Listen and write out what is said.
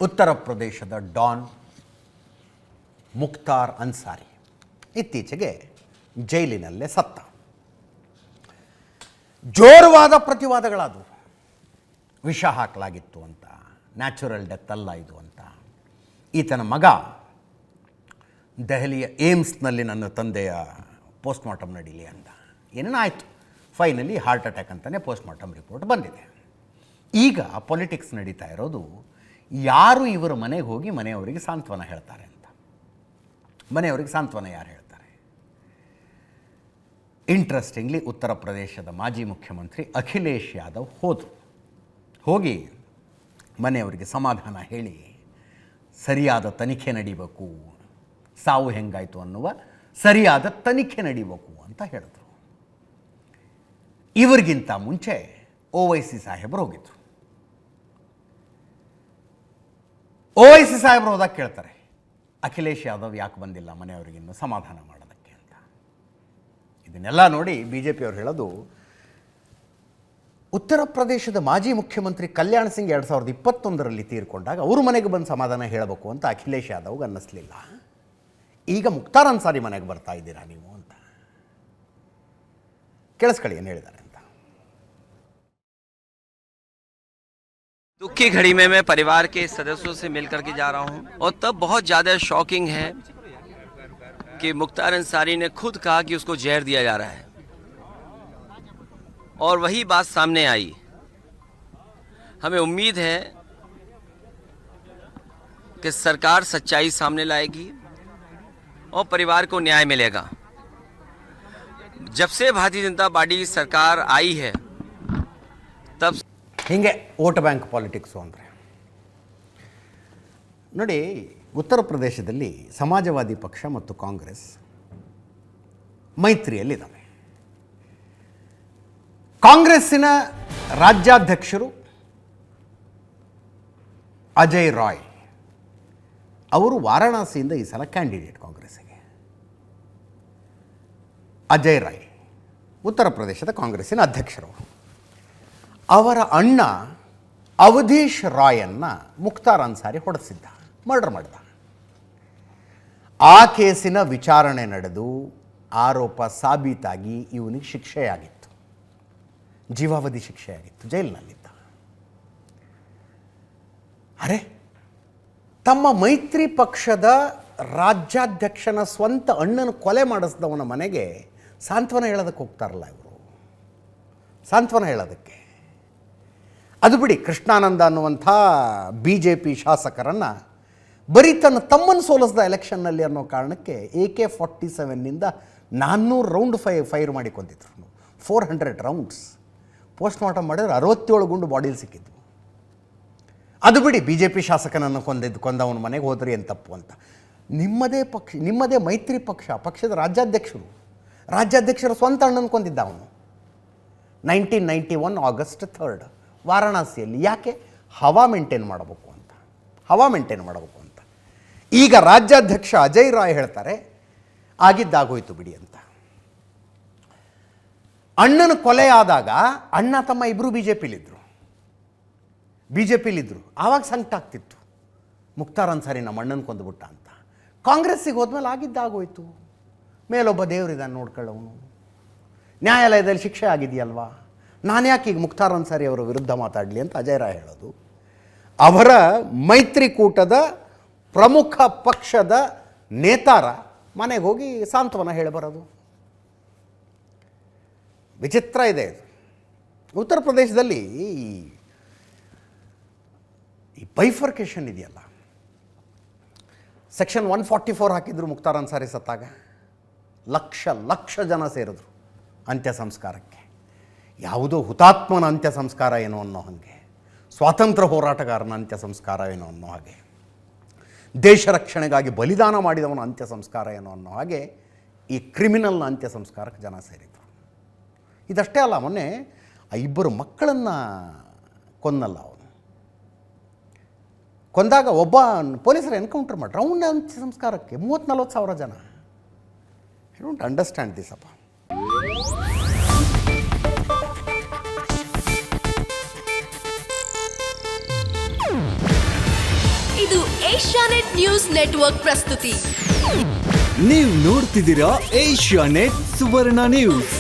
ಉತ್ತರ ಪ್ರದೇಶದ ಡಾನ್ ಮುಖ್ತಾರ್ ಅನ್ಸಾರಿ ಇತ್ತೀಚೆಗೆ ಜೈಲಿನಲ್ಲೇ ಸತ್ತ. ಜೋರವಾದ ಪ್ರತಿವಾದಗಳಾದವು. ವಿಷ ಹಾಕಲಾಗಿತ್ತು ಅಂತ, ನ್ಯಾಚುರಲ್ ಡೆತ್ ಅಲ್ಲ ಇದು ಅಂತ. ಈತನ ಮಗ ದೆಹಲಿಯ ಏಮ್ಸ್ನಲ್ಲಿ ನನ್ನ ತಂದೆಯ ಪೋಸ್ಟ್ಮಾರ್ಟಮ್ ನಡೀಲಿ ಅಂತ ಏನೇನೋ ಆಯಿತು. ಫೈನಲಿ ಹಾರ್ಟ್ ಅಟ್ಯಾಕ್ ಅಂತಲೇ ಪೋಸ್ಟ್ಮಾರ್ಟಮ್ ರಿಪೋರ್ಟ್ ಬಂದಿದೆ. ಈಗ ಪೊಲಿಟಿಕ್ಸ್ ನಡೀತಾ ಇರೋದು ಯಾರು ಇವರ ಮನೆಗೆ ಹೋಗಿ ಮನೆಯವರಿಗೆ ಸಾಂತ್ವನ ಹೇಳ್ತಾರೆ ಅಂತ. ಮನೆಯವರಿಗೆ ಸಾಂತ್ವನ ಯಾರು ಹೇಳ್ತಾರೆ? ಇಂಟ್ರೆಸ್ಟಿಂಗ್ಲಿ ಉತ್ತರ ಪ್ರದೇಶದ ಮಾಜಿ ಮುಖ್ಯಮಂತ್ರಿ ಅಖಿಲೇಶ್ ಯಾದವ್ ಹೋಗಿ ಮನೆಯವರಿಗೆ ಸಮಾಧಾನ ಹೇಳಿ ಸರಿಯಾದ ತನಿಖೆ ನಡೀಬೇಕು, ಸಾವು ಹೆಂಗಾಯಿತು ಅನ್ನುವ ಸರಿಯಾದ ತನಿಖೆ ನಡೀಬೇಕು ಅಂತ ಹೇಳಿದ್ರು. ಇವರಿಗಿಂತ ಮುಂಚೆ ಓವೈಸಿ ಸಾಹೇಬರು ಹೋಗಿದ್ರು. ಓವೈಸಿ ಸಾಹೇಬರು ಹೋದಾಗ ಕೇಳ್ತಾರೆ, ಅಖಿಲೇಶ್ ಯಾದವ್ ಯಾಕೆ ಬಂದಿಲ್ಲ ಮನೆಯವರಿಗಿನ್ನು ಸಮಾಧಾನ ಮಾಡೋದಕ್ಕೆ ಅಂತ. ಇದನ್ನೆಲ್ಲ ನೋಡಿ ಬಿ ಜೆ ಪಿಯವರು ಹೇಳೋದು, ಉತ್ತರ ಪ್ರದೇಶದ ಮಾಜಿ ಮುಖ್ಯಮಂತ್ರಿ ಕಲ್ಯಾಣ್ ಸಿಂಗ್ 2021ರಲ್ಲಿ ತೀರ್ಕೊಂಡಾಗ ಅವ್ರ ಮನೆಗೆ ಬಂದು ಸಮಾಧಾನ ಹೇಳಬೇಕು ಅಂತ ಅಖಿಲೇಶ್ ಯಾದವ್ಗೆ ಅನ್ನಿಸ್ಲಿಲ್ಲ. ಈಗ ಮುಖ್ತಾರ್ ಅನ್ಸಾರಿ ಮನೆಗೆ ಬರ್ತಾ ಇದ್ದೀರಾ ನೀವು ಅಂತ. ಕೇಳಿಸ್ಕೊಳ್ಳಿ ಏನು ಹೇಳಿದ್ದಾರೆ ಅಂತ. दुख की घड़ी में मैं परिवार के सदस्यों से मिलकर के जा रहा हूं और तब बहुत ज़्यादा शॉकिंग है कि मुख्तार अंसारी ने खुद कहा कि उसको जहर दिया जा रहा है और वही बात सामने आई. हमें उम्मीद है कि सरकार सच्चाई सामने लाएगी और परिवार को न्याय मिलेगा. जब से भारतीय जनता पार्टी की सरकार आई है तब ಹೀಗೆ ವೋಟ್ ಬ್ಯಾಂಕ್ ಪಾಲಿಟಿಕ್ಸು ಅಂದರೆ ನೋಡಿ, ಉತ್ತರ ಪ್ರದೇಶದಲ್ಲಿ ಸಮಾಜವಾದಿ ಪಕ್ಷ ಮತ್ತು ಕಾಂಗ್ರೆಸ್ ಮೈತ್ರಿಯಲ್ಲಿದ್ದಾವೆ. ಕಾಂಗ್ರೆಸ್ಸಿನ ರಾಜ್ಯಾಧ್ಯಕ್ಷರು ಅಜಯ್ ರಾಯ್ ಅವರು ವಾರಾಣಸಿಯಿಂದ ಈ ಸಲ ಕ್ಯಾಂಡಿಡೇಟ್ ಕಾಂಗ್ರೆಸ್ಸಿಗೆ. ಅಜಯ್ ರಾಯ್ ಉತ್ತರ ಪ್ರದೇಶದ ಕಾಂಗ್ರೆಸ್ಸಿನ ಅಧ್ಯಕ್ಷರು. ಅವರ ಅಣ್ಣ ಅವಧೀಶ್ ರಾಯನ್ನ ಮುಖ್ತಾರ್ ಅನ್ಸಾರಿ ಹೊಡೆಸಿದ್ದ, ಮರ್ಡರ್ ಮಾಡಿದ. ಆ ಕೇಸಿನ ವಿಚಾರಣೆ ನಡೆದು ಆರೋಪ ಸಾಬೀತಾಗಿ ಇವನಿಗೆ ಶಿಕ್ಷೆಯಾಗಿತ್ತು, ಜೀವಾವಧಿ ಶಿಕ್ಷೆಯಾಗಿತ್ತು, ಜೈಲಿನಲ್ಲಿದ್ದ. ಅರೆ, ತಮ್ಮ ಮೈತ್ರಿ ಪಕ್ಷದ ರಾಜ್ಯಾಧ್ಯಕ್ಷನ ಸ್ವಂತ ಅಣ್ಣನ ಕೊಲೆ ಮಾಡಿಸಿದವನ ಮನೆಗೆ ಸಾಂತ್ವನ ಹೇಳೋದಕ್ಕೆ ಹೋಗ್ತಾರಲ್ಲ ಇವರು. ಸಾಂತ್ವನ ಹೇಳೋದಕ್ಕೆ ಅದು ಬಿಡಿ, ಕೃಷ್ಣಾನಂದ ಅನ್ನುವಂಥ BJP ಶಾಸಕರನ್ನು ಬರೀ ತನ್ನ ತಮ್ಮನ್ನು ಸೋಲಿಸಿದ ಎಲೆಕ್ಷನ್ನಲ್ಲಿ ಅನ್ನೋ ಕಾರಣಕ್ಕೆ AK-47ನಿಂದ 400 ರೌಂಡ್ ಫೈರ್ ಮಾಡಿ ಕೊಂದಿದ್ರು. 400 ರೌಂಡ್ಸ್. ಪೋಸ್ಟ್ಮಾರ್ಟಮ್ ಮಾಡಿದ್ರೆ 67 ಗುಂಡು ಬಾಡಿಲಿ ಸಿಕ್ಕಿದ್ವು. ಅದು ಬಿಡಿ, BJP ಶಾಸಕನನ್ನು ಕೊಂದವನ ಮನೆಗೆ ಹೋದ್ರಿ ಏನು ತಪ್ಪು ಅಂತ. ನಿಮ್ಮದೇ ಮೈತ್ರಿ ಪಕ್ಷದ ರಾಜ್ಯಾಧ್ಯಕ್ಷರ ಸ್ವಂತ ಅಣ್ಣನ ಕೊಂದಿದ್ದ ಅವನು 1991 ಆಗಸ್ಟ್ 3 ವಾರಾಣಸಿಯಲ್ಲಿ. ಯಾಕೆ? ಹವಾ ಮೇಂಟೈನ್ ಮಾಡಬೇಕು ಅಂತ. ಈಗ ರಾಜ್ಯಾಧ್ಯಕ್ಷ ಅಜಯ್ ರಾಯ್ ಹೇಳ್ತಾರೆ, ಆಗಿದ್ದಾಗೋಯ್ತು ಬಿಡಿ ಅಂತ. ಅಣ್ಣನ ಕೊಲೆ ಆದಾಗ ಅಣ್ಣ ತಮ್ಮ ಇಬ್ಬರು ಬಿಜೆಪಿಲಿದ್ರು. ಆವಾಗ ಸಂಕಟ ಆಗ್ತಿತ್ತು, ಮುಖ್ತಾರ್ ಅನ್ಸಾರಿ ನಮ್ಮ ಅಣ್ಣನ ಕೊಂದುಬಿಟ್ಟ ಅಂತ. ಕಾಂಗ್ರೆಸ್ಸಿಗೆ ಹೋದ್ಮೇಲೆ ಆಗಿದ್ದಾಗೋಯ್ತು. ಮೇಲೊಬ್ಬ ದೇವರಿದ್ದಾನೆ ನೋಡ್ಕೊಳ್ಳೋನು, ನ್ಯಾಯಾಲಯದಲ್ಲಿ ಶಿಕ್ಷೆ ಆಗಿದೆಯಲ್ವಾ, ನಾನು ಯಾಕೆ ಈಗ ಮುಖ್ತಾರ್ ಅನ್ಸಾರಿ ಅವರ ವಿರುದ್ಧ ಮಾತಾಡಲಿ ಅಂತ ಅಜಯ್ ರಾಯ್ ಹೇಳೋದು. ಅವರ ಮೈತ್ರಿಕೂಟದ ಪ್ರಮುಖ ಪಕ್ಷದ ನೇತಾರ ಮನೆಗೆ ಹೋಗಿ ಸಾಂತ್ವನ ಹೇಳಬರೋದು. ವಿಚಿತ್ರ ಇದೆ ಇದು. ಉತ್ತರ ಪ್ರದೇಶದಲ್ಲಿ ಈ ಬೈಫರ್ಕೇಷನ್ ಇದೆಯಲ್ಲ, ಸೆಕ್ಷನ್ 144 ಹಾಕಿದ್ರು ಮುಖ್ತಾರ್ ಅನ್ಸಾರಿ ಸತ್ತಾಗ. ಲಕ್ಷ ಜನ ಸೇರಿದ್ರು ಅಂತ್ಯ ಸಂಸ್ಕಾರಕ್ಕೆ. ಯಾವುದೋ ಹುತಾತ್ಮನ ಅಂತ್ಯ ಸಂಸ್ಕಾರ ಏನೋ ಅನ್ನೋ ಹಾಗೆ, ಸ್ವಾತಂತ್ರ್ಯ ಹೋರಾಟಗಾರನ ಅಂತ್ಯ ಸಂಸ್ಕಾರ ಏನೋ ಅನ್ನೋ ಹಾಗೆ, ದೇಶ ರಕ್ಷಣೆಗಾಗಿ ಬಲಿದಾನ ಮಾಡಿದವನ ಅಂತ್ಯ ಸಂಸ್ಕಾರ ಏನೋ ಅನ್ನೋ ಹಾಗೆ ಈ ಕ್ರಿಮಿನಲ್ನ ಅಂತ್ಯ ಸಂಸ್ಕಾರಕ್ಕೆ ಜನ ಸೇರಿದರು. ಇದಷ್ಟೇ ಅಲ್ಲ, ಮೊನ್ನೆ ಆ 2 ಮಕ್ಕಳನ್ನು ಕೊಂದಲ್ಲ ಅವನು. ಕೊಂದಾಗ ಒಬ್ಬ ಪೊಲೀಸರು ಎನ್ಕೌಂಟರ್ ಮಾಡ್ರು ಅವನ ಅಂತ್ಯ ಸಂಸ್ಕಾರಕ್ಕೆ 30-40 ಸಾವಿರ ಜನ. ಐ ಡೋಂಟ್ ಅಂಡರ್ಸ್ಟ್ಯಾಂಡ್ ದಿಸ್ ಅಪ್ಪ. ಇದು ಏಷ್ಯಾನೆಟ್ ನ್ಯೂಸ್ ನೆಟ್ವರ್ಕ್ ಪ್ರಸ್ತುತಿ. ನೀವು ನೋಡ್ತಿದ್ದೀರಾ ಏಷ್ಯಾನೆಟ್ ಸುವರ್ಣ ನ್ಯೂಸ್.